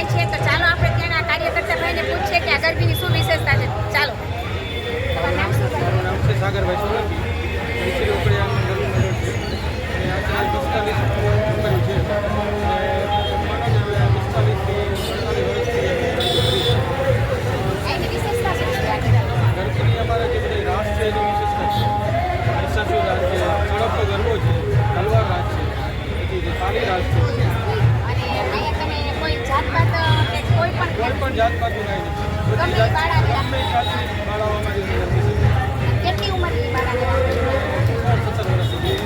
થાય છે. તો ચાલો આપણે ત્યાંના કાર્યકર્તા ભાઈને પૂછીએ કે આ ગરબીની શું વિશેષતા છે. ચાલો. તમારું નામ શું ભાઈ? મારું નામ છે સાગરભાઈ સોલંકી. નીચે રોકડિયામાં ગરબી મંડળ છે અને આ 45 કર્યું છે અને 45 એની વિશેષતા શું છે આ ગરબામાં? ગરબીની અમારા જે બધી રાસ છે એની વિશેષતા છે. ઈશાસુ રાસ છે, ઝડપનો ગરબો છે, તલવાર રાસ છે, પછી તાલી રાસ છે. અને અહીંયા તમે કોઈ જાતપાત કે કોઈ પણ જાતપાતનું કાંઈ નથી. ગમે બધી એ બાળાને ગમે એ જાતની બાળાઓ અમારી અંદર ગરબી છે. કેટલી ઉંમરની બાળાને રાખો? 17 વર્ષ સુધી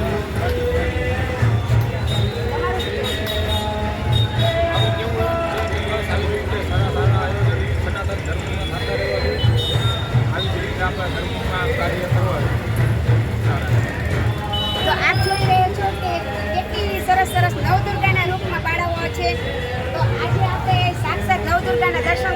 આવું કેવું બસ આવી રીતે સારા આયોજન સનાતન ધર્મમાં થતા રહેવા જોઈએ. આવી જ રીતે આપણા ધર્મમાં કાર્ય કરવા તો આપ જોઈ રહ્યા છો કે કેટલી સરસ નવદુર્ગાના રૂપમાં બાળાઓ છે. તો આજે આપણે સાક્ષાત નવદુર્ગાના દર્શન